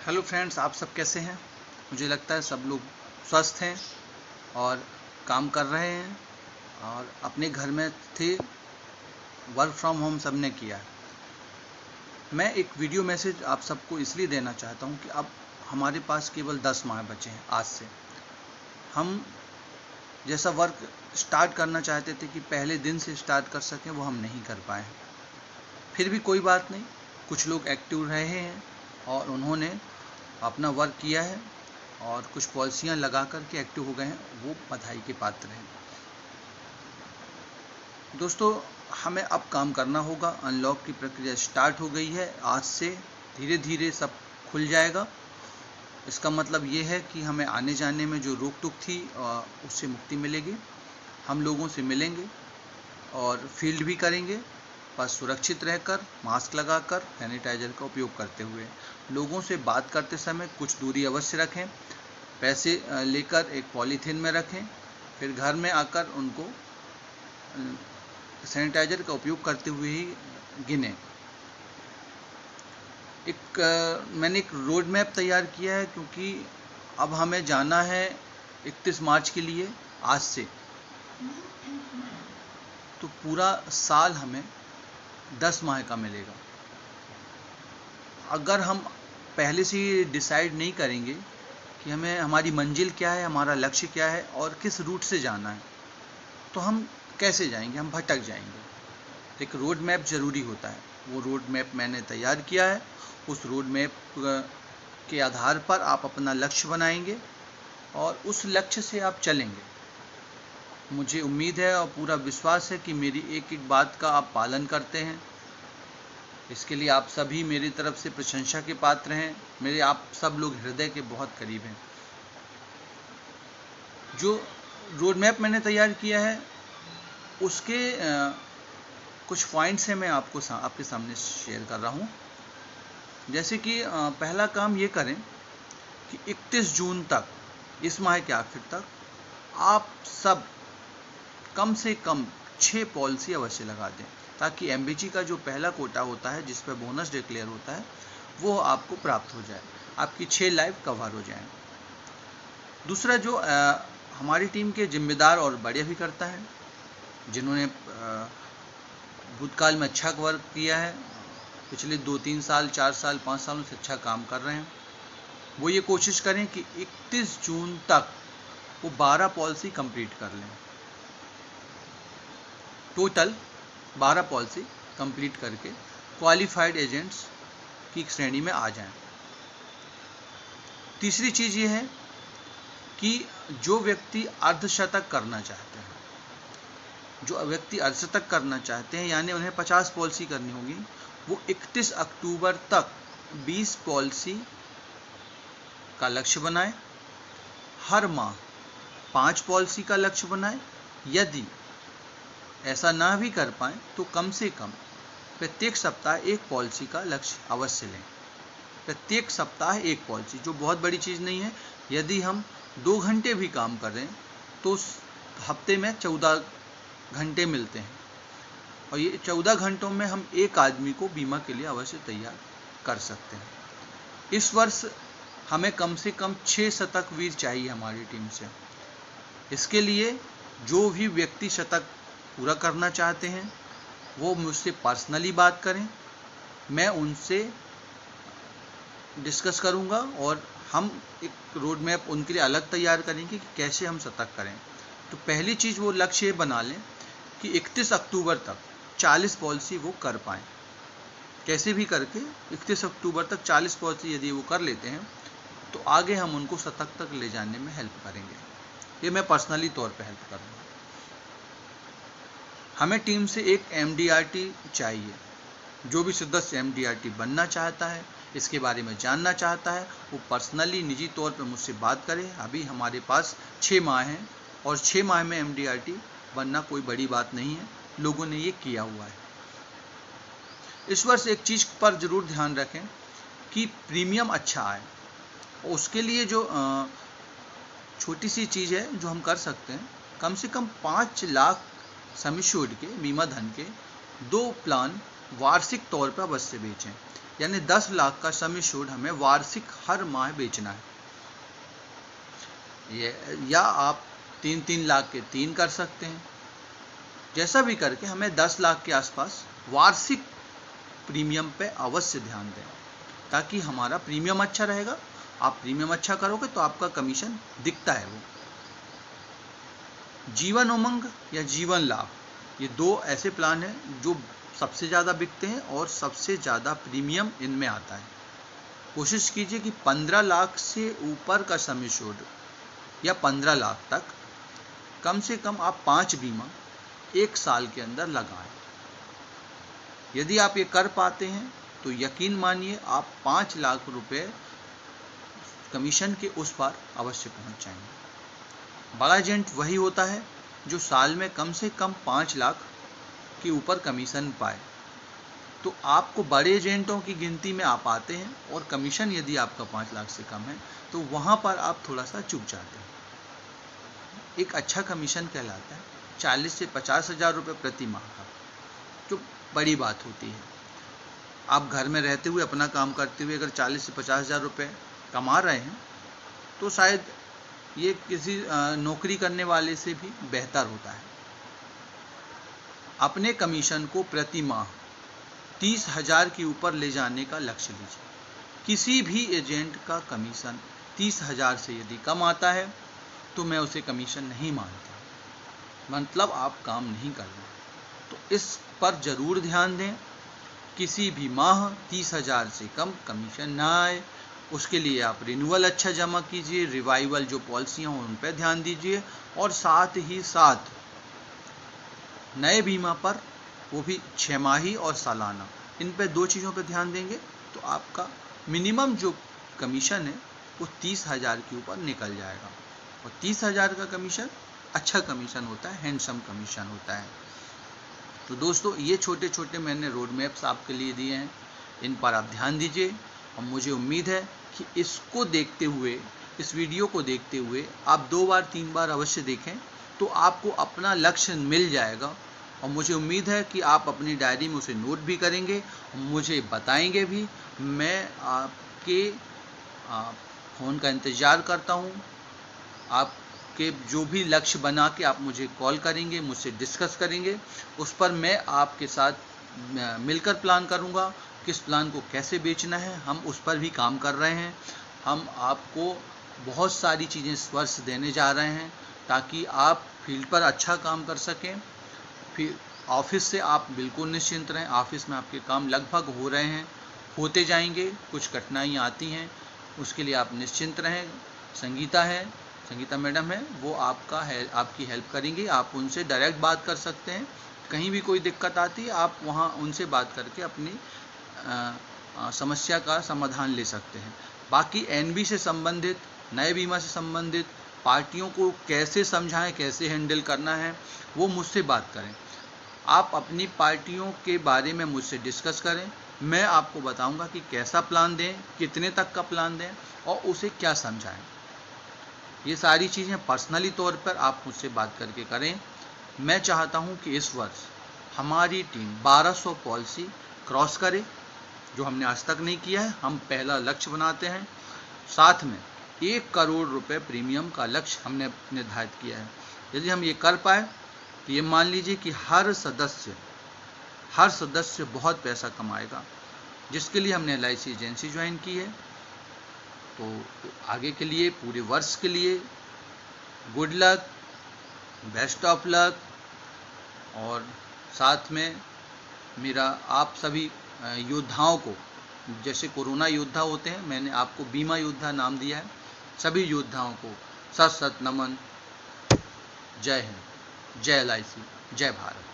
Hello friends, आप सब कैसे हैं। मुझे लगता है सब लोग स्वस्थ हैं और काम कर रहे हैं और अपने घर में थे। वर्क फ्रॉम होम सब ने किया है। मैं एक वीडियो मैसेज आप सबको इसलिए देना चाहता हूं कि अब हमारे पास केवल 10 माह बचे हैं। आज से हम जैसा वर्क स्टार्ट करना चाहते थे कि पहले दिन से स्टार्ट कर सकें, वो हम नहीं कर पाए हैं। फिर भी कोई बात नहीं, कुछ लोग एक्टिव रहे हैं और उन्होंने अपना वर्क किया है और कुछ पॉलिसियां लगा करके एक्टिव हो गए हैं, वो बधाई के पात्र हैं। दोस्तों, हमें अब काम करना होगा। अनलॉक की प्रक्रिया स्टार्ट हो गई है। आज से धीरे धीरे सब खुल जाएगा। इसका मतलब ये है कि हमें आने जाने में जो रोक टोक थी उससे मुक्ति मिलेगी। हम लोगों से मिलेंगे और फील्ड भी करेंगे, बस सुरक्षित रहकर, मास्क लगाकर, सैनिटाइजर का उपयोग करते हुए। लोगों से बात करते समय कुछ दूरी अवश्य रखें। पैसे लेकर एक पॉलीथीन में रखें। फिर घर में आकर उनको सैनिटाइजर का उपयोग करते हुए ही गिनें। मैंने एक रोड मैप तैयार किया है, क्योंकि अब हमें जाना है 31 मार्च के लिए आज से। तो पूरा साल हमें 10 माह का मिलेगा। अगर हम पहले से ही डिसाइड नहीं करेंगे कि हमें हमारी मंजिल क्या है, हमारा लक्ष्य क्या है और किस रूट से जाना है, तो हम कैसे जाएंगे, हम भटक जाएंगे। एक रोड मैप ज़रूरी होता है। वो रोड मैप मैंने तैयार किया है। उस रोड मैप के आधार पर आप अपना लक्ष्य बनाएंगे और उस लक्ष्य से आप चलेंगे। मुझे उम्मीद है और पूरा विश्वास है कि मेरी एक एक बात का आप पालन करते हैं। इसके लिए आप सभी मेरी तरफ से प्रशंसा के पात्र हैं। मेरे आप सब लोग हृदय के बहुत करीब हैं। जो रोड मैप मैंने तैयार किया है उसके कुछ पॉइंट्स हैं, मैं आपके सामने शेयर कर रहा हूँ। जैसे कि पहला काम ये करें कि 31 जून तक, इस माह के आखिर तक, आप सब कम से कम 6 पॉलिसी अवश्य लगा दें, ताकि एमबीजी का जो पहला कोटा होता है, जिस पर बोनस डिक्लेयर होता है, वो आपको प्राप्त हो जाए। आपकी 6 लाइफ कवर हो जाएं। दूसरा, जो हमारी टीम के जिम्मेदार और बड़े भी करता है, जिन्होंने भूतकाल में अच्छा वर्क किया है, पिछले 2-3 साल, 4 साल, 5 सालों से अच्छा काम कर रहे हैं, वो ये कोशिश करें कि 31 जून तक वो 12 पॉलिसी कंप्लीट कर लें। टोटल 12 पॉलिसी कंप्लीट करके क्वालिफाइड एजेंट्स की श्रेणी में आ जाएं। तीसरी चीज़ ये है कि जो व्यक्ति अर्धशतक करना चाहते हैं, यानी उन्हें 50 पॉलिसी करनी होगी, वो 31 अक्टूबर तक 20 पॉलिसी का लक्ष्य बनाएं। हर माह 5 पॉलिसी का लक्ष्य बनाएं। यदि ऐसा ना भी कर पाएं तो कम से कम प्रत्येक सप्ताह 1 पॉलिसी का लक्ष्य अवश्य लें। प्रत्येक सप्ताह 1 पॉलिसी, जो बहुत बड़ी चीज़ नहीं है। यदि हम 2 घंटे भी काम कर रहे हैं तो हफ्ते में 14 घंटे मिलते हैं, और ये 14 घंटों में हम एक आदमी को बीमा के लिए अवश्य तैयार कर सकते हैं। इस वर्ष हमें कम से कम 6 शतकवीर चाहिए हमारी टीम से। इसके लिए जो भी व्यक्ति शतक पूरा करना चाहते हैं वो मुझसे पर्सनली बात करें। मैं उनसे डिस्कस करूंगा और हम एक रोड मैप उनके लिए अलग तैयार करेंगे कि कैसे हम शतक करें। तो पहली चीज़, वो लक्ष्य बना लें कि 31 अक्टूबर तक 40 पॉलिसी वो कर पाएँ। कैसे भी करके 31 अक्टूबर तक 40 पॉलिसी यदि वो कर लेते हैं तो आगे हम उनको शतक तक ले जाने में हेल्प करेंगे। ये मैं पर्सनली तौर पे हेल्प करूँगा। हमें टीम से एक MDRT चाहिए। जो भी सदस्य MDRT बनना चाहता है, इसके बारे में जानना चाहता है, वो पर्सनली निजी तौर पर मुझसे बात करे। अभी हमारे पास 6 माह हैं और 6 माह में MDRT बनना कोई बड़ी बात नहीं है। लोगों ने ये किया हुआ है। इस वर्ष एक चीज़ पर ज़रूर ध्यान रखें कि प्रीमियम अच्छा आए। उसके लिए जो छोटी सी चीज़ है जो हम कर सकते हैं, कम से कम 5 लाख सम एश्योर्ड के बीमा धन के 2 प्लान वार्षिक तौर पर अवश्य बेचें। यानी 10 लाख का सम एश्योर्ड हमें वार्षिक हर माह बेचना है। या आप 3-3 लाख के 3 कर सकते हैं। जैसा भी करके हमें 10 लाख के आसपास वार्षिक प्रीमियम पे अवश्य ध्यान दें, ताकि हमारा प्रीमियम अच्छा रहेगा। आप प्रीमियम अच्छा करोगे तो आपका कमीशन दिखता है। वो जीवन उमंग या जीवन लाभ, ये 2 ऐसे प्लान हैं जो सबसे ज़्यादा बिकते हैं और सबसे ज़्यादा प्रीमियम इनमें आता है। कोशिश कीजिए कि 15 लाख से ऊपर का सम एश्योर्ड या 15 लाख तक कम से कम आप 5 बीमा 1 साल के अंदर लगाएं। यदि आप ये कर पाते हैं तो यकीन मानिए आप 5 लाख रुपए कमीशन के उस पार अवश्य पहुंच जाएंगे। बड़ा एजेंट वही होता है जो साल में कम से कम 5 लाख के ऊपर कमीशन पाए। तो आपको बड़े एजेंटों की गिनती में आप आते हैं और कमीशन यदि आपका 5 लाख से कम है तो वहाँ पर आप थोड़ा सा चूक जाते हैं। एक अच्छा कमीशन कहलाता है 40 से 50 हज़ार रुपये प्रति माह का, जो बड़ी बात होती है। आप घर में रहते हुए अपना काम करते हुए अगर 40 से 50 हज़ार रुपये कमा रहे हैं तो शायद ये किसी नौकरी करने वाले से भी बेहतर होता है। अपने कमीशन को प्रति माह 30 हज़ार के ऊपर ले जाने का लक्ष्य लीजिए। किसी भी एजेंट का कमीशन 30 हज़ार से यदि कम आता है तो मैं उसे कमीशन नहीं मानता, मतलब आप काम नहीं कर रहे। तो इस पर जरूर ध्यान दें, किसी भी माह 30 हज़ार से कम कमीशन ना आए। उसके लिए आप रिन्यूअल अच्छा जमा कीजिए, रिवाइवल जो पॉलिसियाँ हों उन पर ध्यान दीजिए, और साथ ही साथ नए बीमा पर, वो भी 6 माही और सालाना, इन पे 2 चीज़ों पे ध्यान देंगे तो आपका मिनिमम जो कमीशन है वो 30 हज़ार के ऊपर निकल जाएगा। और 30 हज़ार का कमीशन अच्छा कमीशन होता है, हैंडसम कमीशन होता है। तो दोस्तों, ये छोटे छोटे मैंने रोड मैप्स आपके लिए दिए हैं, इन पर आप ध्यान दीजिए। और मुझे उम्मीद है कि इसको देखते हुए, इस वीडियो को देखते हुए आप 2 बार 3 बार अवश्य देखें तो आपको अपना लक्ष्य मिल जाएगा। और मुझे उम्मीद है कि आप अपनी डायरी में उसे नोट भी करेंगे, मुझे बताएंगे भी। मैं आपके फ़ोन का इंतज़ार करता हूँ। आपके जो भी लक्ष्य बना के आप मुझे कॉल करेंगे, मुझसे डिस्कस करेंगे, उस पर मैं आपके साथ मिलकर प्लान करूँगा। किस प्लान को कैसे बेचना है, हम उस पर भी काम कर रहे हैं। हम आपको बहुत सारी चीज़ें इस वर्ष देने जा रहे हैं ताकि आप फील्ड पर अच्छा काम कर सकें। फिर ऑफिस से आप बिल्कुल निश्चिंत रहें, ऑफिस में आपके काम लगभग हो रहे हैं, होते जाएंगे। कुछ कठिनाइयाँ आती हैं, उसके लिए आप निश्चिंत रहें। संगीता मैडम है, वो आपकी हेल्प करेंगी। आप उनसे डायरेक्ट बात कर सकते हैं। कहीं भी कोई दिक्कत आती है आप वहाँ उनसे बात करके अपनी समस्या का समाधान ले सकते हैं। बाकी एनबी से संबंधित, नए बीमा से संबंधित, पार्टियों को कैसे समझाएं, कैसे हैंडल करना है, वो मुझसे बात करें। आप अपनी पार्टियों के बारे में मुझसे डिस्कस करें, मैं आपको बताऊंगा कि कैसा प्लान दें, कितने तक का प्लान दें और उसे क्या समझाएं। ये सारी चीज़ें पर्सनली तौर पर आप मुझसे बात करके करें। मैं चाहता हूं कि इस वर्ष हमारी टीम 1200 पॉलिसी क्रॉस करे, जो हमने आज तक नहीं किया है। हम पहला लक्ष्य बनाते हैं। साथ में 1 करोड़ रुपए प्रीमियम का लक्ष्य हमने निर्धारित किया है। यदि हम ये कर पाए तो ये मान लीजिए कि हर सदस्य बहुत पैसा कमाएगा, जिसके लिए हमने LIC एजेंसी ज्वाइन की है। तो आगे के लिए, पूरे वर्ष के लिए good luck, best of luck. और साथ में मेरा आप सभी योद्धाओं को, जैसे कोरोना योद्धा होते हैं, मैंने आपको बीमा योद्धा नाम दिया है। सभी योद्धाओं को सत नमन। जय हिंद, जय LIC, जय भारत।